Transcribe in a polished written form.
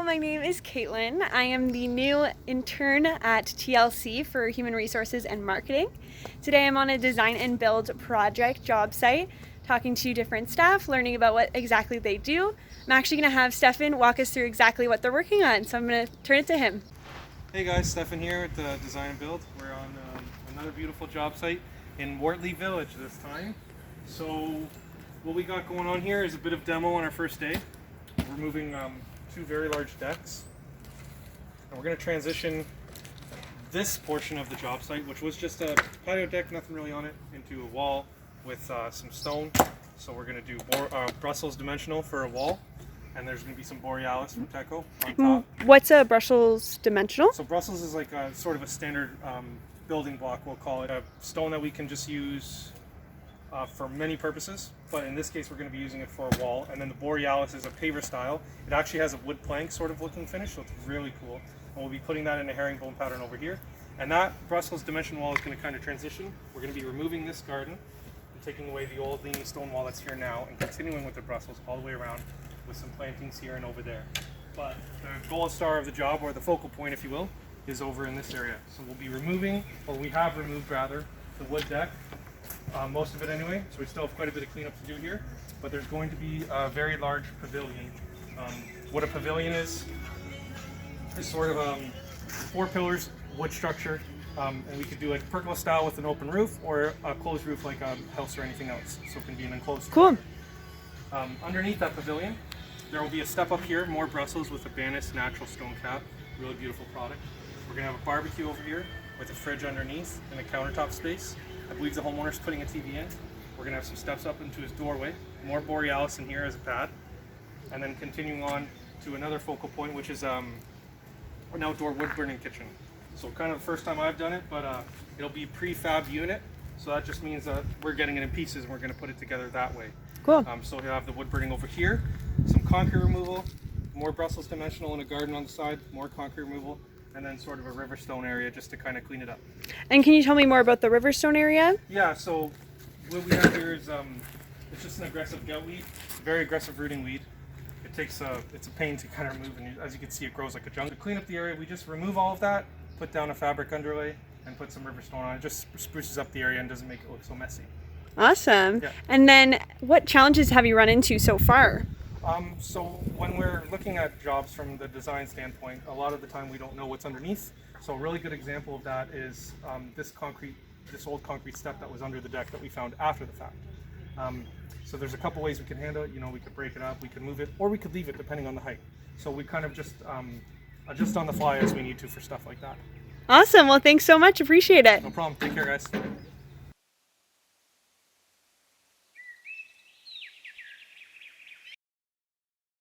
my name is Kaitlyn. I am the new intern at TLC for Human Resources and Marketing. Today I'm on a design and build project job site, talking to different staff, learning about what exactly they do. I'm actually going to have Stefan walk us through exactly what they're working on, so I'm going to turn it to him. Hey guys, Stefan here at the Design and Build. We're on another beautiful job site in Wortley Village this time. So what we got going on here is a bit of demo on our first day. We're moving two very large decks, and we're going to transition this portion of the job site, which was just a patio deck, nothing really on it, into a wall with some stone. So we're going to do Brussels Dimensional for a wall, and there's going to be some Borealis from Teco on top. What's a Brussels Dimensional? So Brussels is like a sort of a standard building block, we'll call it. A stone that we can just use for many purposes, but in this case we're going to be using it for a wall. And then the Borealis is a paver style. It actually has a wood plank sort of looking finish, so it's really cool. And we'll be putting that in a herringbone pattern over here. And that Brussels dimension wall is going to kind of transition. We're going to be removing this garden and taking away the old leaning stone wall that's here now and continuing with the Brussels all the way around with some plantings here and over there. But the gold star of the job, or the focal point if you will, is over in this area. So we'll be removing, or we have removed rather, the wood deck. Most of it anyway, so we still have quite a bit of cleanup to do here, but there's going to be a very large pavilion. What a pavilion is sort of 4 pillars, wood structure, and we could do like pergola style with an open roof, or a closed roof like a house or anything else, so it can be an enclosed Cool. Underneath that pavilion, there will be a step up here, more Brussels with a Banis natural stone cap, really beautiful product. We're going to have a barbecue over here with a fridge underneath and a countertop space. I believe the homeowner's putting a TV in. We're going to have some steps up into his doorway, more Borealis in here as a pad, and then continuing on to another focal point, which is an outdoor wood burning kitchen. So kind of the first time I've done it, but it'll be prefab unit, so that just means that we're getting it in pieces and we're going to put it together that way. Cool. So you'll have the wood burning over here, some concrete removal, more Brussels dimensional and a garden on the side, more concrete removal, and then sort of a river stone area just to kind of clean it up. And can you tell me more about the Riverstone area? Yeah, so what we have here is it's just an aggressive gout weed, very aggressive rooting weed. It takes it's a pain to kind of remove, and as you can see, it grows like a jungle. To clean up the area, we just remove all of that, put down a fabric underlay, and put some Riverstone on it. It just spruces up the area and doesn't make it look so messy. Awesome. Yeah. And then what challenges have you run into so far? So when we're looking at jobs from the design standpoint, a lot of the time we don't know what's underneath. So a really good example of that is this old concrete step that was under the deck that we found after the fact. So there's a couple ways we can handle it. You know, we could break it up, we could move it, or we could leave it depending on the height. So we kind of just adjust on the fly as we need to for stuff like that. Awesome. Well, thanks so much. Appreciate it. No problem. Take care, guys.